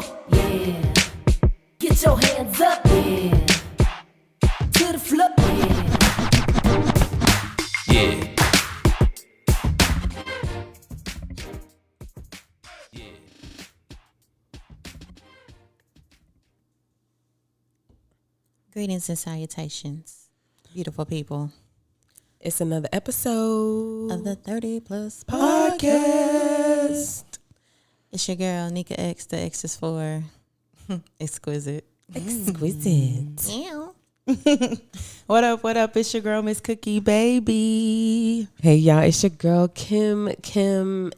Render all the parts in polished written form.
yeah. Get your hands up, yeah. To the floor, yeah. Greetings and salutations, beautiful people It's another episode of the 30 Plus podcast. It's your girl, Nika X. The X is for exquisite. Exquisite. Yeah. What up? What up? It's your girl, Miss Cookie Baby. Hey, y'all. It's your girl, Kim,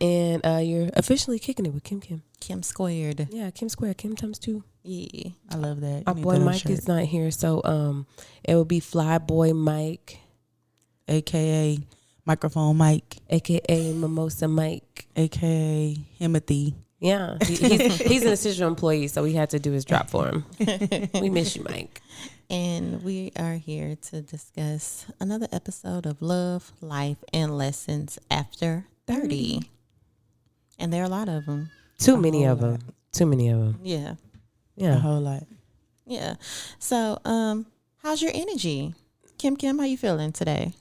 and you're officially kicking it with Kim. Kim squared. Yeah, Kim Square, Kim times 2. Yeah. I love that. Our boy Mike is not here, so it will be Fly Boy Mike, AKA Microphone Mike, AKA Mimosa Mike, AKA Himothy. Yeah, he's an essential employee, so we had to do his drop for him. We miss you, Mike. And we are here to discuss another episode of Love, Life, and Lessons After 30. And there are a lot of them. Too many of them. Yeah. A Yeah. whole lot. Yeah. So, how's your energy? Kim, how you feeling today?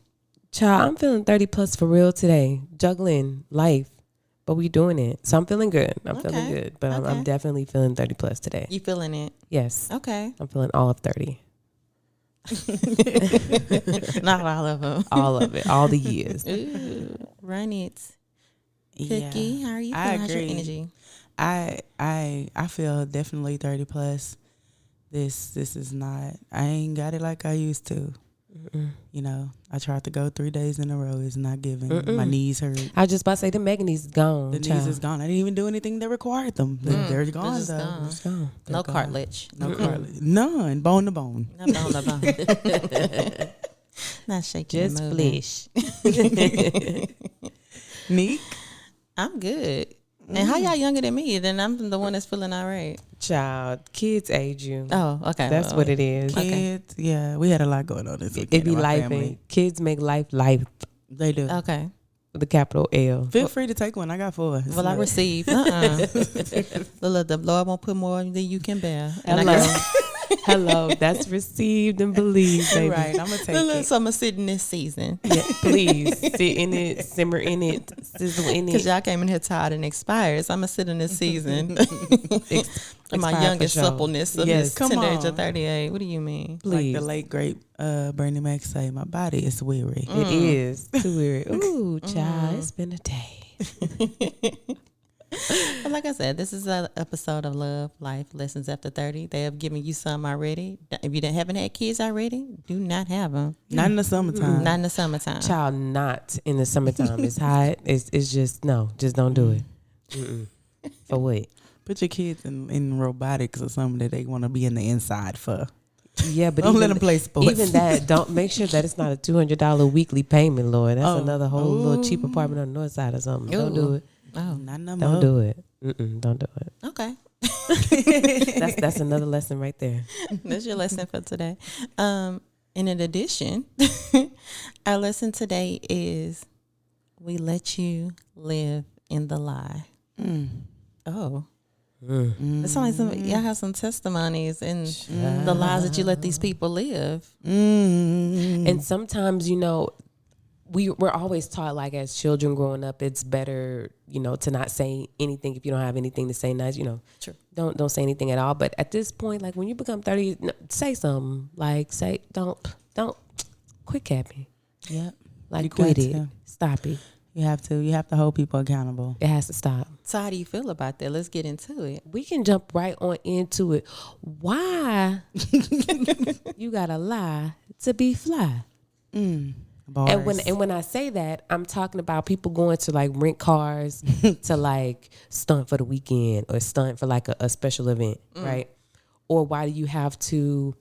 Child, I'm feeling 30 plus for real today. Juggling life, but we doing it. So I'm feeling good. I'm feeling good, but I'm definitely feeling 30 plus today. You feeling it? Yes. Okay. I'm feeling all of 30. Not all of them. All of it. All the years. Ooh, run it. Cookie, how are you feeling? I How's your agree. energy? I feel definitely 30 plus. This is not. I ain't got it like I used to. Mm-mm. You know, I tried to go 3 days in a row. It's not giving. My knees hurt. I was just about to say the mega knees is gone. The knees is gone. I didn't even do anything that required them. They're gone This is though. gone. It's gone. No gone. cartilage. No cartilage. None. Bone to bone. No bone to bone. Not shaking. Just and moving. flesh. Neek. I'm good. And how y'all younger than me? Then I'm the one that's feeling all right. Child, kids age you. Oh, okay. That's what it is. Kids. Yeah, we had a lot going on this weekend. It be in my life. family. Kids make life They do. Okay. with a capital L. Feel free to take one. I got 4. It's Well, I not- received. The Lord won't put more than you can bear. And Hello. I guess, Hello. That's received and believed, baby. Right. I'm gonna take it. so I'm gonna sit in this season Yeah, please sit in it, simmer in it, sizzle in because it. y'all came in here tired and expired. So I'm gonna sit in this season. My Expired youngest for sure. suppleness of Yes. this Come tender age of on. 38. What do you mean? Please. Like the late great Bernie Mac say, my body is weary. It is too weird. Ooh, child, it's been a day. But like I said, this is an episode of Love, Life, Lessons After 30. They have given you some already. If you haven't had kids already, do not have them. Not in the summertime. Not in the summertime. Child, not in the summertime. It's hot. It's just no. Just don't do it. Mm-mm. For what? Put your kids in robotics or something that they want to be in the inside for. Yeah, but Don't let them play sports. Even that, don't make sure that it's not a $200 weekly payment, Lord. That's Oh. another whole little cheap apartment on the north side or something. Don't do it. Oh, Not no Don't more. do it. Mm-mm, don't do it. okay. That's another lesson right there. That's your lesson for today. And in addition, our lesson today is we let you live in the lie. Oh. It sounds like y'all have some testimonies and the lies that you let these people live. And sometimes, we're always taught, like, as children growing up, it's better, to not say anything if you don't have anything to say nice, True. Don't say anything at all. But at this point, like, when you become 30, say something. Like, don't quit capping. Yep. Like, You quit got it. to. Stop it. You have to hold people accountable. It has to stop. So how do you feel about that? Let's get into it. We can jump right on into it. Why you gotta lie to be fly? Bars. And when I say that, I'm talking about people going to like rent cars to like stunt for the weekend or stunt for like a special event, right? Or why do you have to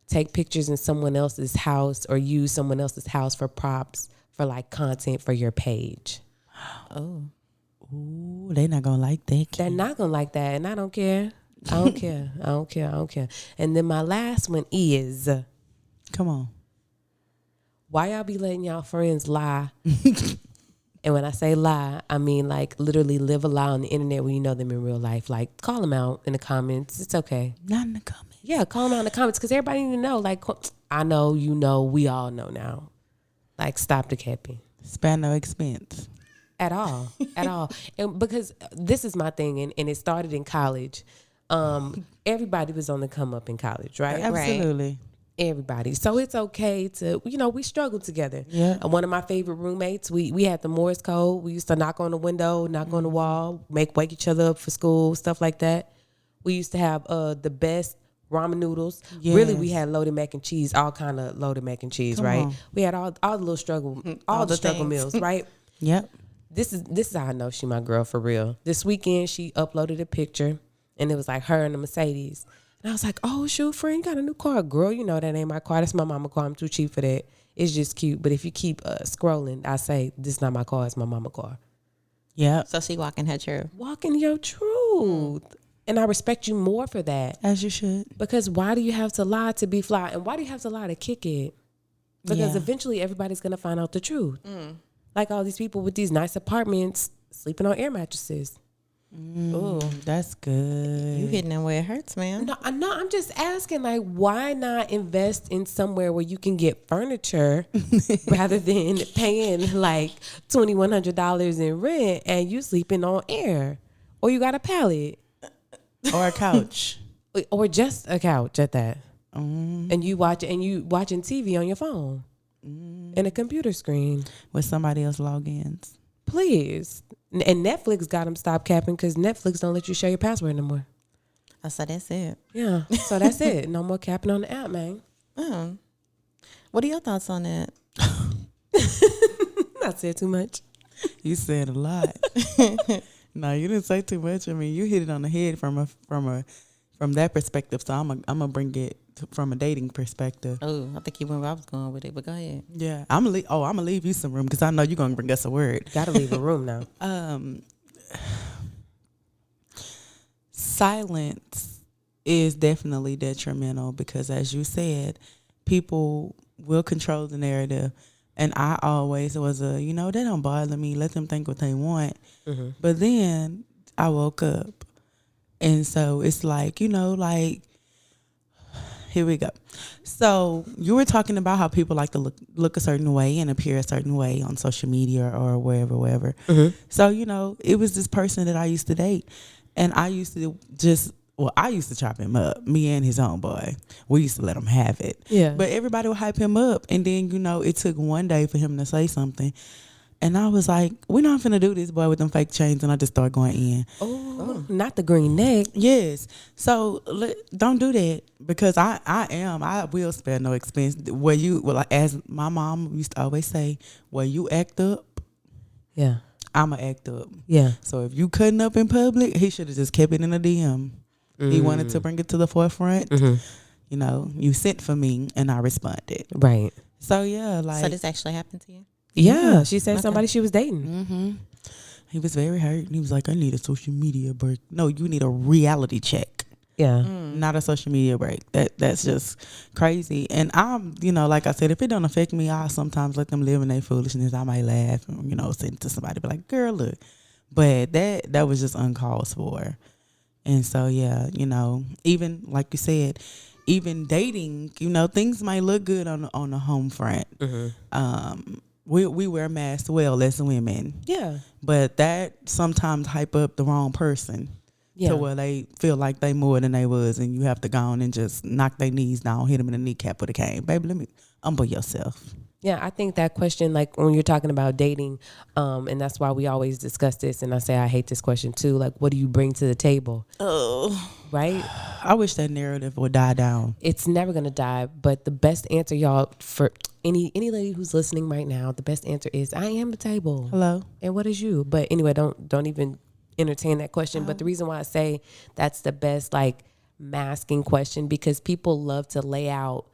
take pictures in someone else's house or use someone else's house for props for like content for your page? Oh. Ooh, they not gonna like that. They're not gonna like that, and I don't care. I don't care. I don't care. I don't care. And then my last one is, Come on. why y'all be letting y'all friends lie And when I say lie, I mean like literally live a lie on the internet when you know them in real life. Like call them out in the comments. It's okay. Not in the comments. Yeah, call them out in the comments because everybody need to know. Like I know, you know, we all know now. Like stop the capping. Spare no expense. At all. At all. And because this is my thing, and it started in college. Everybody was on the come up in college, right? Absolutely. Everybody. So it's okay to, you know, we struggled together. Yeah. And one of my favorite roommates, we had the Morse code. We used to knock on the window, knock on the wall, wake each other up for school, stuff like that. We used to have the best ramen noodles. Yes. Really, we had loaded mac and cheese, all kind of loaded mac and cheese, right? on. We had all the little struggle, all the struggle things. meals, right? Yep. This is how I know she my girl for real. This weekend she uploaded a picture and it was like her and the Mercedes. And I was like, oh shoot, friend, you got a new car. Girl, you know that ain't my car. That's my mama car. I'm too cheap for that. It's just cute. But if you keep scrolling, I say, this is not my car, it's my mama car. Yep. So she walking her truth. Walking your truth. And I respect you more for that. As you should. Because why do you have to lie to be fly? And why do you have to lie to kick it? Because Yeah. eventually everybody's going to find out the truth. Like all these people with these nice apartments sleeping on air mattresses. Ooh, That's good. you hitting them where it hurts, man. No, I'm just asking, like, why not invest in somewhere where you can get furniture rather than paying like $2,100 in rent and you sleeping on air, or you got a pallet, Or a couch. or just a couch at that, and you watching TV on your phone and a computer screen. With somebody else logins. Please. And Netflix got them stop capping because Netflix don't let you share your password no more. I said that's it. Yeah, so that's it. No more capping on the app, man. What are your thoughts on that? Not said too much. You said a lot. No, you didn't say too much. I mean, you hit it on the head from that perspective. So I'm gonna bring it from a dating perspective. Oh, I think you went where I was going with it, but go ahead. Yeah, I'm gonna leave you some room because I know you're gonna bring us a word. Gotta leave a room now. Silence is definitely detrimental because, as you said, people will control the narrative. And I always was they don't bother me. Let them think what they want. Mm-hmm. But then I woke up. And so it's like, here we go. So you were talking about how people like to look a certain way and appear a certain way on social media or wherever. Mm-hmm. So, it was this person that I used to date. And I used to I used to chop him up, me and his own boy. We used to let him have it. Yeah. But everybody would hype him up. And then, it took one day for him to say something. And I was like, we're not finna do this, boy, with them fake chains. And I just started going in. Oh, not the green neck. Yes. So don't do that because I will spare no expense. As my mom used to always say, where you act up, Yeah. I'ma act up. Yeah. So if you cutting up in public, he should have just kept it in a DM. He wanted to bring it to the forefront. Mm-hmm. You sent for me and I responded. Right. So yeah, So this actually happened to you? Yeah. She said Okay. somebody she was dating. He was very hurt. He was like, I need a social media break. No, you need a reality check. Yeah. Not a social media break. That's just crazy. And I'm, like I said, if it don't affect me, I sometimes let them live in their foolishness. I might laugh and, send it to somebody, be like, girl, look. But that was just uncalled for. And so, yeah, even like you said, even dating, things might look good on the home front. We wear masks well as women. Yeah. But that sometimes hype up the wrong person. Yeah. To where they feel like they more than they was, and you have to go on and just knock their knees down, hit them in the kneecap with a cane. Baby, let me humble yourself. Yeah, I think that question, like when you're talking about dating, and that's why we always discuss this, and I say I hate this question too, like what do you bring to the table? Oh. Right? I wish that narrative would die down. It's never gonna die, but the best answer, y'all, for any lady who's listening right now, the best answer is I am the table. Hello? And what is you? But anyway, don't even entertain that question. But the reason why I say that's the best like masking question, because people love to lay out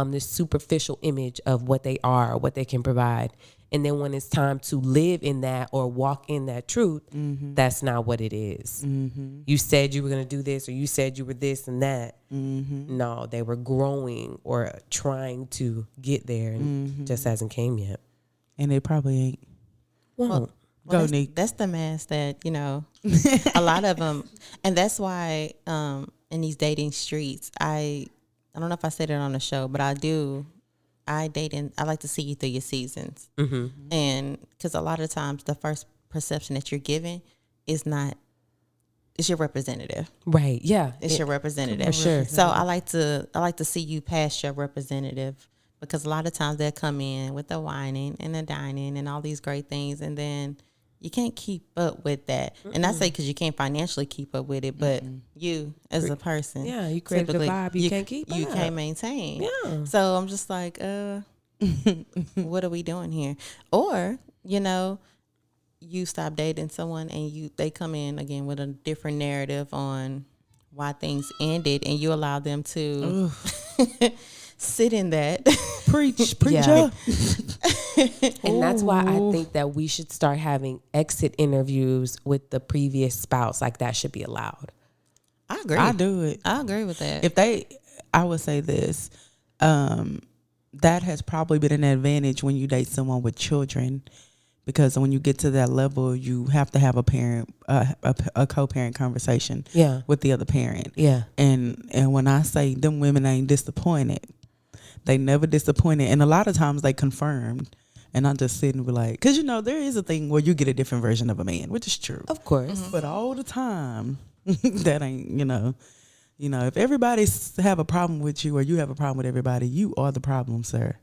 this superficial image of what they are, or what they can provide. And then when it's time to live in that or walk in that truth, that's not what it is. You said you were going to do this, or you said you were this and that. No, they were growing or trying to get there and just hasn't came yet. And it probably ain't. Well, Go, that's, Nick. that's the mask that, a lot of them, and that's why in these dating streets, I don't know if I said it on the show, but I do. I like to see you through your seasons. Mm-hmm. And because a lot of times the first perception that you're given is not, it's your representative. Right. Yeah. It's your representative. For sure. So I like to see you past your representative, because a lot of times they'll come in with the whining and the dining and all these great things, and then you can't keep up with that. And I say because you can't financially keep up with it, but you as a person, Yeah, you create a typically, vibe you can't keep You up. can't maintain. Yeah. So I'm just like, what are we doing here? Or, you stop dating someone and they come in again with a different narrative on why things ended, and you allow them to sit in that. Preach, Yeah. preacher. And that's why I think that we should start having exit interviews with the previous spouse. Like, that should be allowed. I agree. I do it. I agree with that. I would say this, that has probably been an advantage when you date someone with children, because when you get to that level, you have to have a parent, a co-parent conversation with the other parent. Yeah. And when I say them women ain't disappointed, they never disappointed. And a lot of times they confirmed. And I'm just sitting with like, because, there is a thing where you get a different version of a man, which is true. Of course. But all the time, that ain't, if everybody have a problem with you or you have a problem with everybody, you are the problem, sir.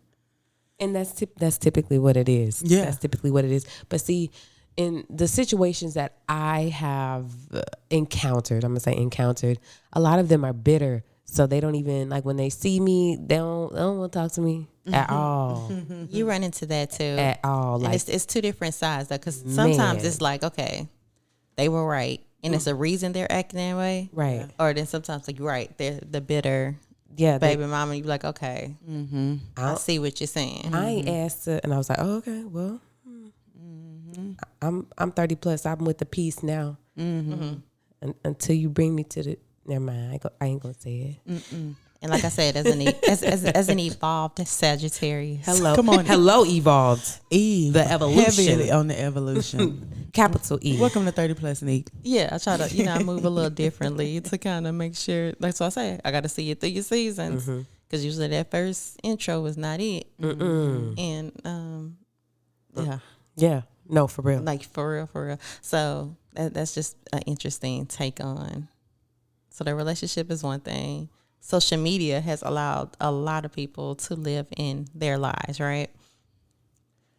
And that's typically what it is. Yeah. That's typically what it is. But see, in the situations that I have encountered, I'm going to say encountered, a lot of them are bitter. So they don't even, like, when they see me, they don't want to talk to me at all. You run into that too. At all. And Like, it's two different sides, though, because sometimes Man. it's like, okay, they were right, and it's a reason they're acting that way. right. Or then sometimes, like, you're right, they're the bitter Yeah. baby mama. You be like, okay, I I- see what you're saying. I ain't asked her, and I was like, oh, okay, well, I'm 30 plus. I'm with the peace now. Until you bring me to the, never mind. I ain't gonna say it. And like I said, as an evolved Sagittarius, Hello, Come on. hello, evolved. Eve. The evolution. Heavy on the evolution. Capital E. Welcome to 30 Plus, Nick. yeah, I try to I move a little differently to kind of make sure. Like, so I say, I got to see you through your seasons, because usually that first intro is not it. And yeah, Yeah, no, for real. like for real. So that's just an interesting take on. So the relationship is one thing. Social media has allowed a lot of people to live in their lives, right?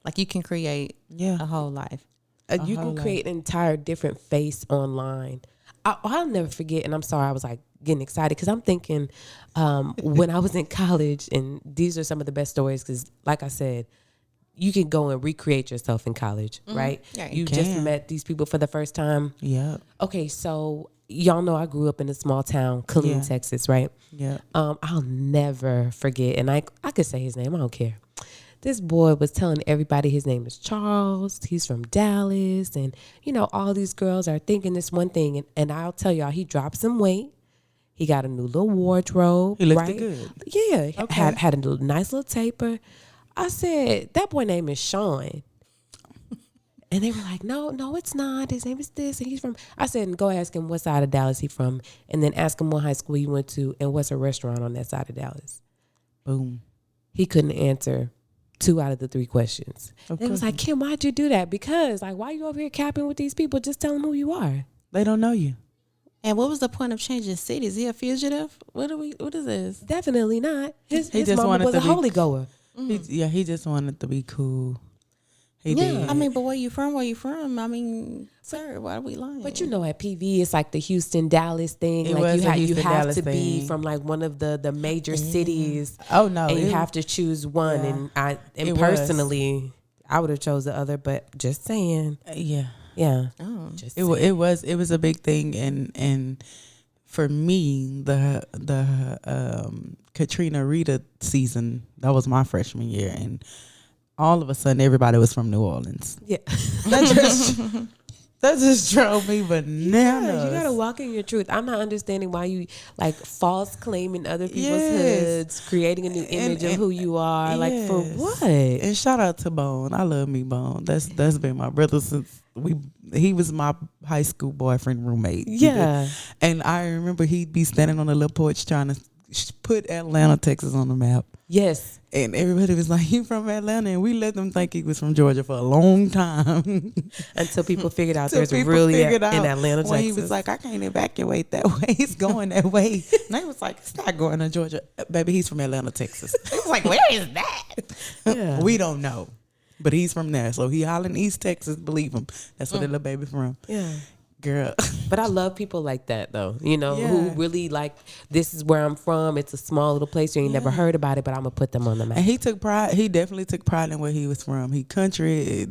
Like, you can create a whole life. You can create an entire different face online. I'll never forget, and I'm sorry, I was like getting excited because I'm thinking when I was in college, and these are some of the best stories because, like I said, you can go and recreate yourself in college, right? Yeah, you you just can. met these people for the first time. Yeah. Okay, so y'all know I grew up in a small town, Killeen, Texas, right? Yeah. I'll never forget, and I could say his name, I don't care. This boy was telling everybody his name is Charles. He's from Dallas. And, all these girls are thinking this one thing. And I'll tell y'all, he dropped some weight. He got a new little wardrobe. He looked right? good. Yeah. Okay. Had a nice little taper. I said, that boy name is Sean. And they were like, no, it's not. His name is this. And he's from, I said, go ask him what side of Dallas he's from. And then ask him what high school he went to and what's a restaurant on that side of Dallas. Boom. He couldn't answer 2 out of the 3 questions. It was like, Kim, why'd you do that? Because, like, why you over here capping with these people? Just tell them who you are. They don't know you. And what was the point of changing city? Is he a fugitive? What is this? Definitely not. His just mama wanted was to a be- holy goer. He just wanted to be cool. He Yeah. did. I mean, but where you from? I mean, sir, why are we lying? But at PV, it's like the Houston Dallas thing. It like was a you Houston have Dallas to be thing. from like one of the major cities, Oh no. and you it- have to choose one. Yeah. And It personally, I would have chose the other. But just saying, Yeah. yeah. Oh. Just It was a big thing, and for me, the Katrina Rita season, that was my freshman year, and all of a sudden everybody was from New Orleans. yeah. That just That just drove me bananas. Yeah, you gotta walk in your truth. I'm not understanding why you like false claiming other people's Yes. hoods, creating a new image of and- who you are. Like for Yes. what? And shout out to Bone. I love me Bone. That's been my brother since he was my high school boyfriend roommate. Yeah. And I remember he'd be standing on the little porch trying to put Atlanta, Texas on the map. Yes. And everybody was like, "You from Atlanta?" And we let them think he was from Georgia for a long time. Until people figured out Till there's people really figured in out Atlanta, when Texas. he was like, "I can't evacuate that way. It's going that way." And they was like, "It's not going to Georgia, baby. He's from Atlanta, Texas." They was like, "Where is that?" Yeah. We don't know, but he's from there. So he hollering East Texas. Believe him. That's where the little baby from. Yeah. Girl. But I love people like that though, you know, who Yeah. really like, this is where I'm from. It's a small little place. You ain't never heard about it, but I'm going to put them on the map. And he took pride. He definitely took pride in where he was from. He country.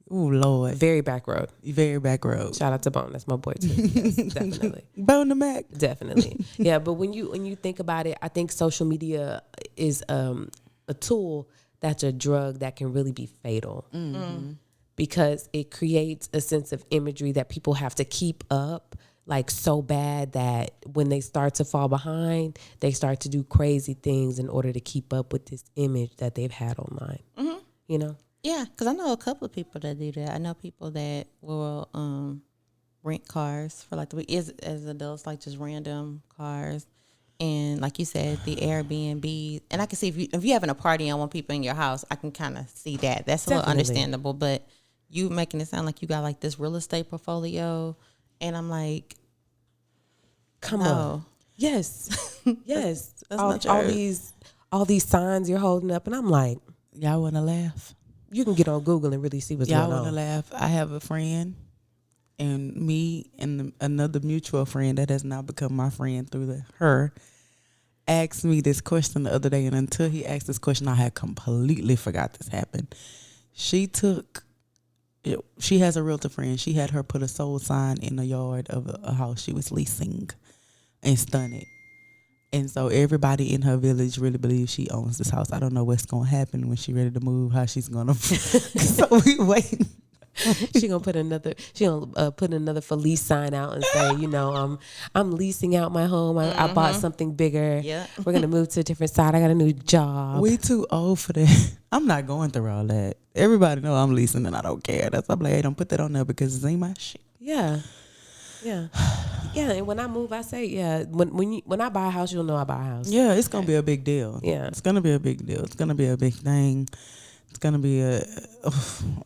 Oh Lord, Very back road. very back road. Shout out to Bone. That's my boy too. Yes, definitely. Bone the Mac. Definitely. Yeah. But when you think about it, I think social media is a tool that's a drug that can really be fatal. Because it creates a sense of imagery that people have to keep up like so bad that when they start to fall behind, they start to do crazy things in order to keep up with this image that they've had online. You know? Yeah, because I know a couple of people that do that. I know people that will rent cars for like the week as adults, like just random cars. And like you said, the Airbnb. And I can see if you having a party and want people in your house, I can kind of see that. That's a little Definitely. understandable. But you making it sound like you got like this real estate portfolio. And I'm like, Come no. on. Yes. Yes. That's all, not all true. these signs you're holding up. And I'm like, Y'all want to laugh? you can get on Google and really see what's Y'all going want to on. laugh? I have a friend, and me and another mutual friend that has now become my friend through her asked me this question the other day, and until he asked this question, I had completely forgot this happened. She has a realtor friend. She had her put a sold sign in the yard of a house she was leasing and stun it. And so everybody in her village really believes she owns this house. I don't know what's going to happen when she's ready to move, how she's going to. So we waiting. She gonna put another for lease sign out and say, you know, I'm leasing out my home. I bought something bigger. Yeah. We're gonna move to a different side. I got a new job. We too old for that. I'm not going through all that. Everybody know I'm leasing and I don't care. That's why I'm like, hey, don't put that on there because it ain't my shit. Yeah. Yeah. Yeah. And when I move, I say, yeah, when I buy a house, you'll know I buy a house. Yeah, it's gonna be a big deal. Yeah. It's gonna be a big deal. It's gonna be a big thing. It's gonna be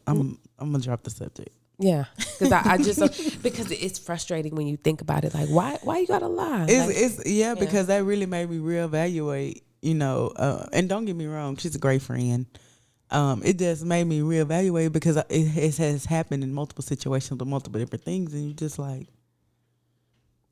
I'm gonna drop the subject. Yeah. Because I just because it's frustrating when you think about it. Like, why you gotta lie? Like, Because that really made me reevaluate, you know, and don't get me wrong, she's a great friend. It just made me reevaluate because it has happened in multiple situations with multiple different things, and you just like,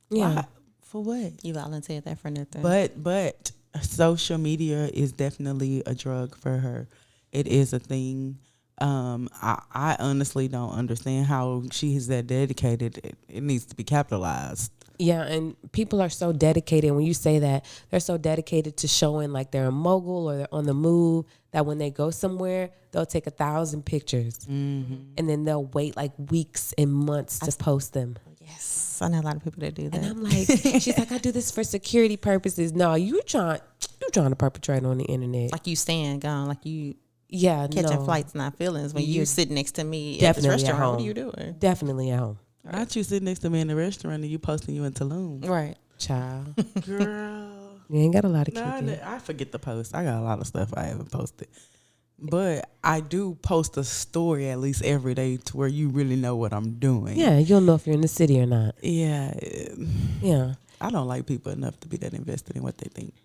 yeah. why? For what? You volunteered that for nothing. But social media is definitely a drug for her. It is a thing. I honestly don't understand how she is that dedicated. It needs to be capitalized. Yeah, and people are so dedicated. When you say that, they're so dedicated to showing like they're a mogul or they're on the move that when they go somewhere, they'll take 1,000 pictures and then they'll wait like weeks and months to post them. yes, I know a lot of people that do that. And I'm like, she's like, I do this for security purposes. No, you're trying to perpetrate on the internet. like you staying gone, like you Yeah, catching no, flights, not feelings. When You're you sitting next to me at this definitely at restaurant, what home. are you doing? Definitely at home. Not you sitting next to me in the restaurant and you posting you in Tulum. Right. Child. Girl. You ain't got a lot of Nah, keeping. I forget to post. I got a lot of stuff I haven't posted. But I do post a story at least every day to where you really know what I'm doing. Yeah, you'll know if you're in the city or not. Yeah. Yeah. I don't like people enough to be that invested in what they think.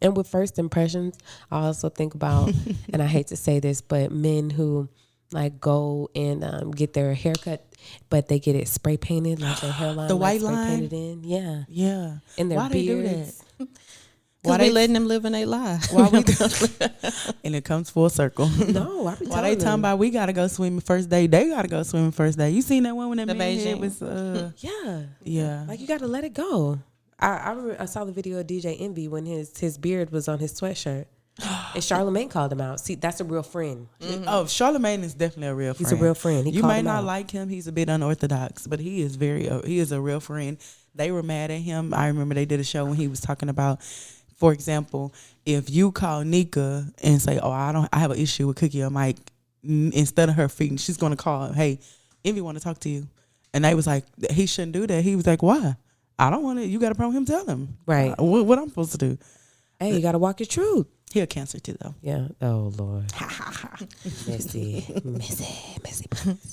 And with first impressions, I also think about, and I hate to say this, but men who like go and get their haircut, but they get it spray painted, like their hairline, The like, white spray line? painted in. Yeah. Yeah. And their Why they do beards. that? Why they- they letting them live in their life? Why we and it comes full circle. No, I be Why they telling talking them. about we gotta go swimming first day? They gotta go swimming first day. You seen that one when that The man head Beijing? was Yeah. yeah. Like you got to let it go. I remember I saw the video of DJ Envy when his beard was on his sweatshirt. And Charlamagne called him out. See, that's a real friend. Oh, Charlamagne is definitely a real friend. He's a real friend. He You called may him not out. like him. He's a bit unorthodox, but he is he is a real friend. They were mad at him. I remember they did a show when he was talking about, for example, if you call Nika and say, "Oh, I have an issue with Cookie or Mike," instead of her feeding, she's gonna call, "Hey, Envy want to talk to you," and they was like, he shouldn't do that. He was like, "Why? I don't want it. You got a problem with him? Tell him. Right. What I'm supposed to do?" Hey, you got to walk your truth. He a Cancer too, though. Yeah. Oh, Lord. Messy.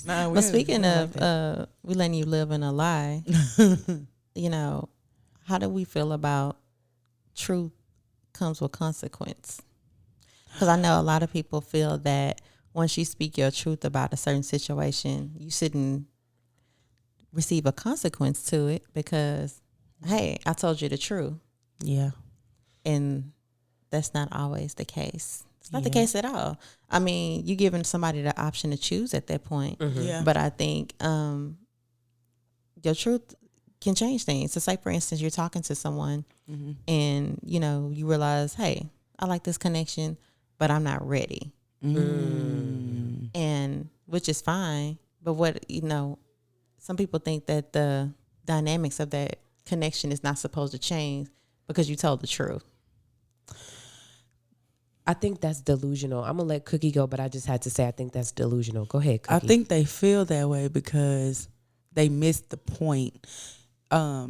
Nah, But speaking of we letting you live in a lie, you know, how do we feel about truth comes with consequence? Because I know a lot of people feel that once you speak your truth about a certain situation, you shouldn't receive a consequence to it because, hey, I told you the truth. yeah. And that's not always the case. It's not the case at all. I mean, you're giving somebody the option to choose at that point. Yeah. But I think your truth can change things. So say, for instance, you're talking to someone and, you know, you realize, hey, I like this connection, but I'm not ready. And which is fine. But what, you know, some people think that the dynamics of that connection is not supposed to change because you told the truth. I think that's delusional. I'm going to let Cookie go, but I just had to say I think that's delusional. Go ahead, Cookie. I think they feel that way because they missed the point. I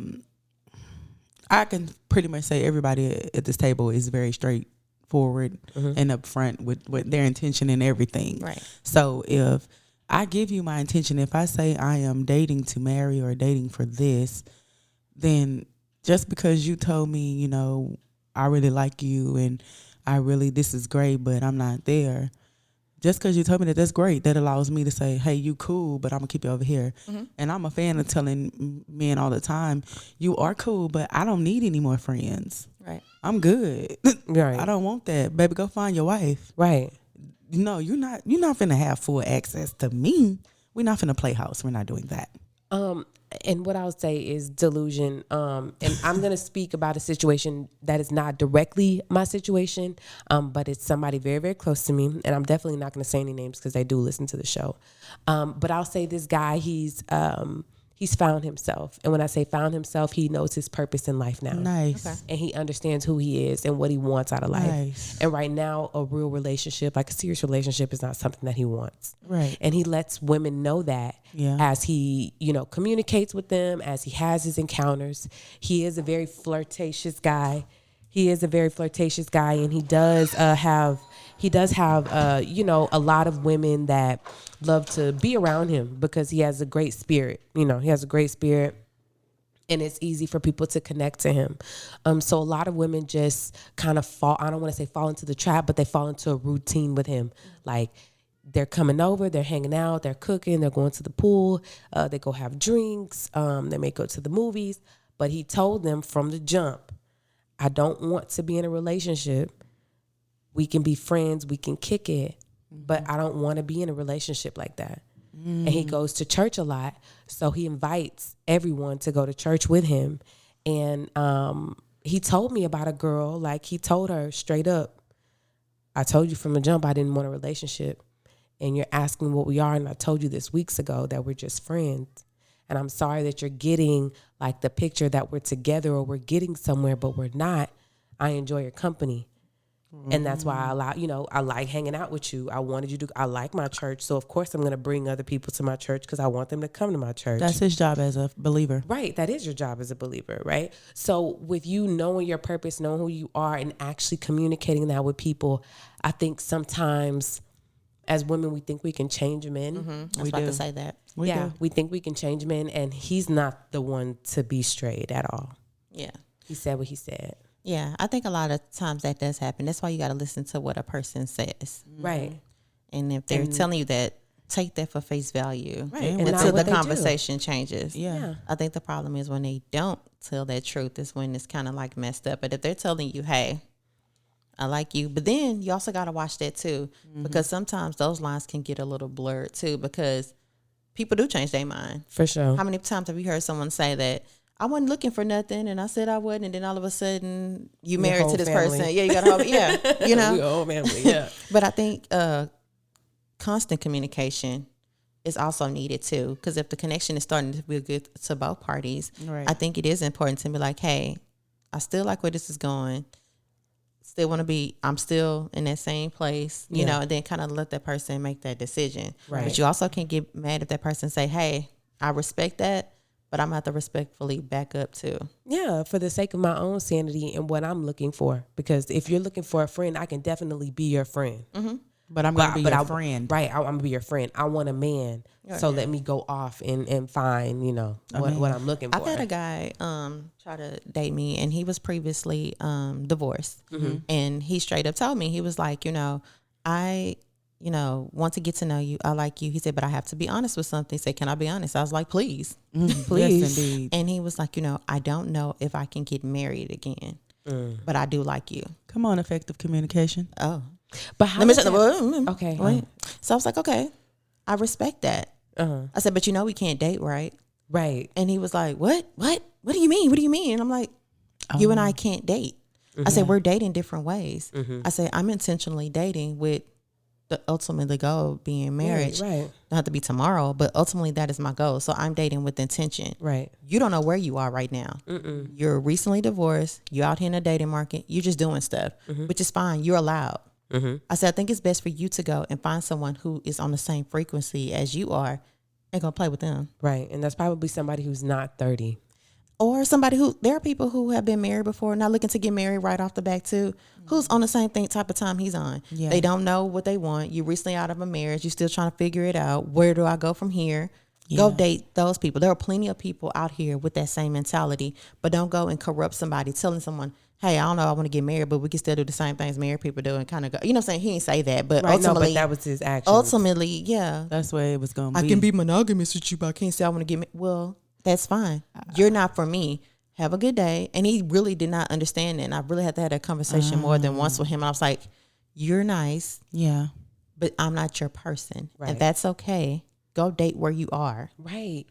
can pretty much say everybody at this table is very straightforward and upfront with their intention and everything. Right. So if I give you my intention, if I say I am dating to marry or dating for this, then just because you told me, you know, I really like you and this is great, but I'm not there. Just because you told me that's great, that allows me to say, hey, you cool, but I'm going to keep you over here. And I'm a fan of telling men all the time, you are cool, but I don't need any more friends. Right. I'm good. Right. I don't want that. Baby, go find your wife. Right. No, you're not finna have full access to me. We're not finna play house. We're not doing that. And what I'll say is delusion. And I'm going to speak about a situation that is not directly my situation, but it's somebody very, very close to me. And I'm definitely not going to say any names because they do listen to the show. But I'll say this guy, he's found himself. And when I say found himself, he knows his purpose in life now. Nice. Okay. And he understands who he is and what he wants out of life. Nice. And right now, a real relationship, like a serious relationship, is not something that he wants. Right. And he lets women know that as he, you know, communicates with them, as he has his encounters. He is a very flirtatious guy. And he does have you know, a lot of women that love to be around him because he has a great spirit. You know, he has a great spirit. And it's easy for people to connect to him. So a lot of women just kind of I don't want to say fall into the trap, but they fall into a routine with him. Like they're coming over, they're hanging out, they're cooking, they're going to the pool, they go have drinks, they may go to the movies. But he told them from the jump, I don't want to be in a relationship. We can be friends, we can kick it, but I don't want to be in a relationship like that. And he goes to church a lot, so he invites everyone to go to church with him. And he told me about a girl, like he told her straight up, I told you from the jump I didn't want a relationship. And you're asking what we are, and I told you this weeks ago that we're just friends. And I'm sorry that you're getting like the picture that we're together or we're getting somewhere, but we're not. I enjoy your company. And that's why I like hanging out with you. I like my church. So of course I'm going to bring other people to my church because I want them to come to my church. That's his job as a believer. Right. That is your job as a believer. Right. So with you knowing your purpose, knowing who you are and actually communicating that with people, I think sometimes as women, we think we can change men. I was about to say that. We think we can change men, and he's not the one to be straight at all. Yeah. He said what he said. Yeah. I think a lot of times that does happen. That's why you got to listen to what a person says. Right. And if they're telling you that, take that for face value. Right. And not Until what the they conversation changes. Yeah. I think the problem is when they don't tell that truth is when it's kind of like messed up. But if they're telling you, hey, I like you. But then you also got to watch that too, because sometimes those lines can get a little blurred too, because people do change their mind. For sure. How many times have you heard someone say that, I wasn't looking for nothing, and I said I wasn't, and then all of a sudden you Your married whole to this family. person. Yeah, you got a whole, yeah, you know. We whole family, yeah. But I think constant communication is also needed too, because if the connection is starting to be good to both parties, Right. I think it is important to be like, hey, I still like where this is going. Still want to be, I'm still in that same place, you know, and then kind of let that person make that decision. Right. But you also can't get mad at that person and say, hey, I respect that, but I'm going to have to respectfully back up too. Yeah, for the sake of my own sanity and what I'm looking for. Because if you're looking for a friend, I can definitely be your friend. But I'm going to be your friend. Right, I'm going to be your friend. I want a man. So let me go off and find, you know, what I'm looking for. I've had a guy try to date me, and he was previously divorced. And he straight up told me, he was like, you know, I want to get to know you. I like you. He said, but I have to be honest with something. He said, can I be honest? I was like, please. Please. Yes, indeed. And he was like, you know, I don't know if I can get married again, but I do like you. Come on, effective communication. Oh, But how let me does shut that- the Okay. Wait. So I was like, okay, I respect that. Uh-huh. I said, but you know, we can't date, right? Right. And he was like, what do you mean? What do you mean? And I'm like, you and I can't date. I said, we're dating different ways. I said, I'm intentionally dating with the ultimate goal of being marriage. Right. Don't have to be tomorrow, but ultimately that is my goal. So I'm dating with intention. Right. You don't know where you are right now. You're recently divorced. You're out here in the dating market. You're just doing stuff, which is fine. You're allowed. I said, I think it's best for you to go and find someone who is on the same frequency as you are and go play with them. Right. And that's probably somebody who's not 30. Or somebody there are people who have been married before, not looking to get married right off the bat too, who's on the same type of time he's on. Yeah. They don't know what they want. You recently out of a marriage. You're still trying to figure it out. Where do I go from here? Go date those people. There are plenty of people out here with that same mentality, but don't go and corrupt somebody telling someone, hey, I don't know, I want to get married, but we can still do the same things married people do and kind of go, you know what I'm saying? He didn't say that, but Right. No, ultimately, but that was his action. ultimately, yeah. That's where it was going to be. I can be monogamous with you, but I can't say I want to get married. Well, that's fine. You're not for me. Have a good day. And he really did not understand it. And I really had to have that conversation more than once with him. And I was like, you're nice, Yeah. but I'm not your person. Right. And that's okay. Go date where you are. Right.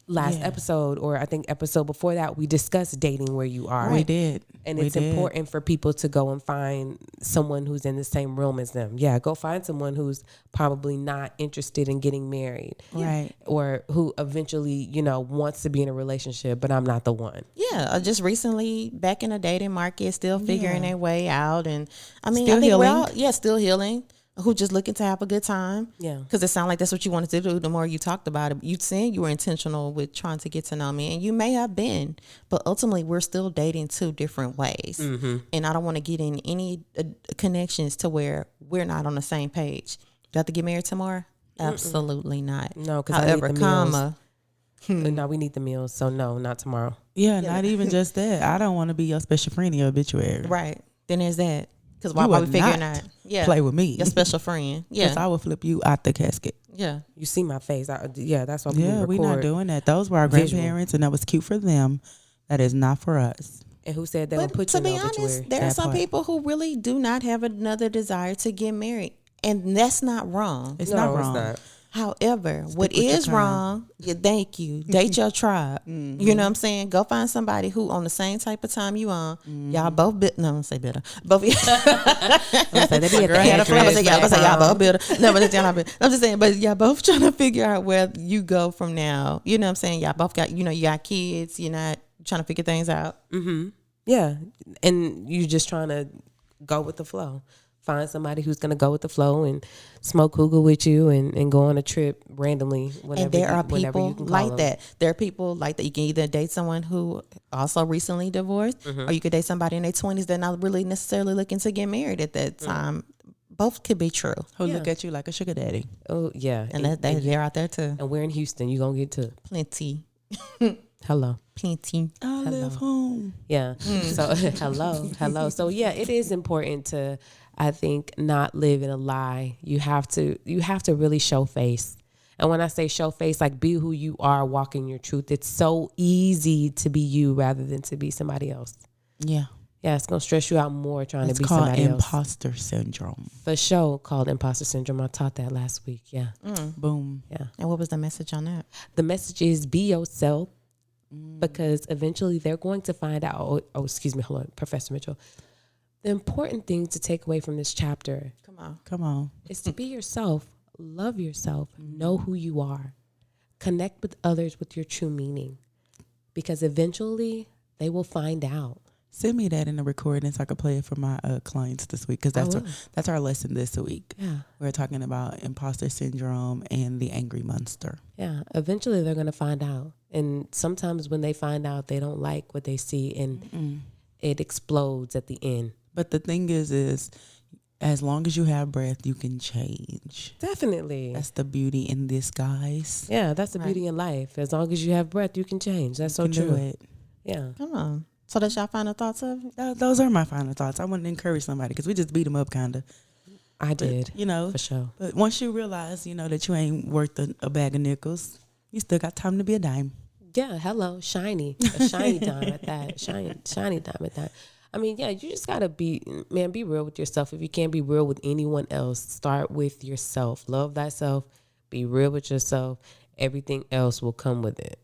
Last episode, or I think episode before that, we discussed dating where you are. We did. And We it's did. important for people to go and find someone who's in the same realm as them. Yeah, go find someone who's probably not interested in getting married. Right. Or who eventually, you know, wants to be in a relationship, but I'm not the one. Yeah, just recently back in the dating market, still figuring their way out. And I mean, Still I think we're all, healing. still healing. Who just looking to have a good time. Yeah. Because it sounded like that's what you wanted to do. The more you talked about it, you saying you were intentional with trying to get to know me, and you may have been, but ultimately we're still dating two different ways. And I don't want to get in any connections to where we're not on the same page. Do I have to get married tomorrow? Absolutely not. No, because However, I need the comma. No, we need the meals. So no, not tomorrow. Yeah, not even just that. I don't want to be your special friend in your obituary. Right. Then there's that. Because You why we would figuring not out? Yeah. Play with me. Your special friend. Because Yeah. I will flip you out the casket. Yeah. You see my face. That's why we Yeah, record. we're not doing that. Those were our visual. grandparents, and that was cute for them. That is not for us. And who said they would But put you to in be the honest, obituary? there are That some part. people who really do not have another desire to get married. And that's not wrong. It's not wrong. not. However, what with your is tribe. wrong, thank you, date your tribe. Mm-hmm. You know what I'm saying? Go find somebody who on the same type of time you on. Mm-hmm. Y'all both bit. No, I don't say bitter. Both of you. They be at the I'm gonna say address. y'all both bitter. No, but y'all not bitter. I'm just saying, but y'all both trying to figure out where you go from now. You know what I'm saying? Y'all both got, you got kids. You're not trying to figure things out. Yeah, and you just trying to go with the flow. Find somebody who's gonna go with the flow and smoke hookah with you and go on a trip randomly. Whenever And there are whenever people you can call like them. that. There are people like that. You can either date someone who also recently divorced, or you could date somebody in their 20s that not really necessarily looking to get married at that time. Both could be true, Who look at you like a sugar daddy. Oh yeah, and they're out there too. and we're in Houston. You gonna get to Plenty, hello. plenty. I live home. Yeah. So hello. So yeah, it is important to, I think, not live in a lie. You have to really show face. And when I say show face, like be who you are, walking your truth. It's so easy to be you rather than to be somebody else. Yeah. Yeah, it's gonna stress you out more trying It's to be called somebody else. imposter syndrome. For sure, called imposter syndrome. I taught that last week. Yeah. Boom. Yeah. And what was the message on that? The message is be yourself. because eventually they're going to find out. Oh, excuse me, hold on, Professor Mitchell. The important thing to take away from this chapter, Come on. is to be yourself, love yourself, know who you are, connect with others with your true meaning, because eventually they will find out. Send me that in the recording so I can play it for my clients this week, because that's our lesson this week. Yeah. We're talking about imposter syndrome and the angry monster. Yeah, eventually they're going to find out. And sometimes when they find out, they don't like what they see, and it explodes at the end. But the thing is as long as you have breath, you can change. Definitely. That's the beauty in this, guys. Yeah, that's the beauty in life. As long as you have breath, you can change. That's so true. Do it. Yeah. Come on. So that's y'all final thoughts of it? Those are my final thoughts. I want to encourage somebody, because we just beat them up, kind of. I did. You know, for sure. But once you realize, that you ain't worth a bag of nickels, you still got time to be a dime. Yeah, hello, shiny. A shiny dime at that. Shiny dime at that. I mean, yeah, you just got to be real with yourself. If you can't be real with anyone else, start with yourself. Love thyself. Be real with yourself. Everything else will come with it.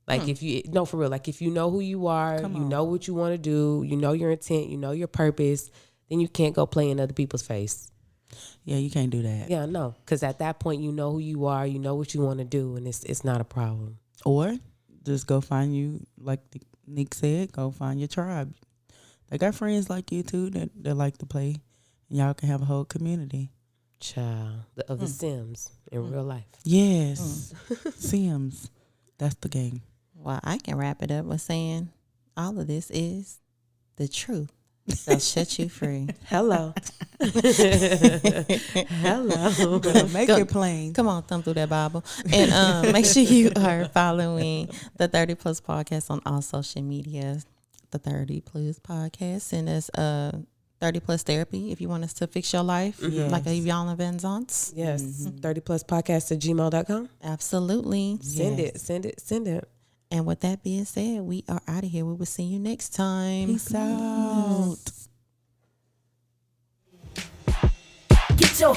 Like if you, no, for real, like if you know who you are, you know what you want to do, you know your intent, you know your purpose, then you can't go play in other people's face. Yeah, you can't do that. Yeah, no, because at that point, you know who you are, you know what you want to do, and it's not a problem. Or just go find you, like Nick said, go find your tribe. They got friends like you too that like to play, and y'all can have a whole community. Child, of the Sims in real life. Yes, Sims, that's the game. Well, I can wrap it up with saying all of this is the truth. They'll set you free. Hello. Hello. Make it plain. Come on, thumb through that Bible. And make sure you are following the 30 Plus Podcast on all social media. The 30 Plus Podcast. Send us 30 Plus Therapy if you want us to fix your life, like a Yvonne Van Zantz. Yes. 30pluspodcast@gmail.com. Absolutely. Send it. And with that being said, we are out of here. We will see you next time. Peace out. Get your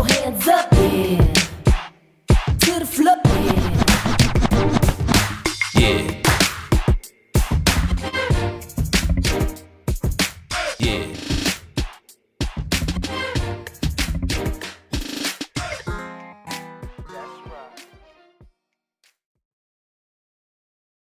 hands up, yeah. To the floor, yeah. Yeah. Yeah.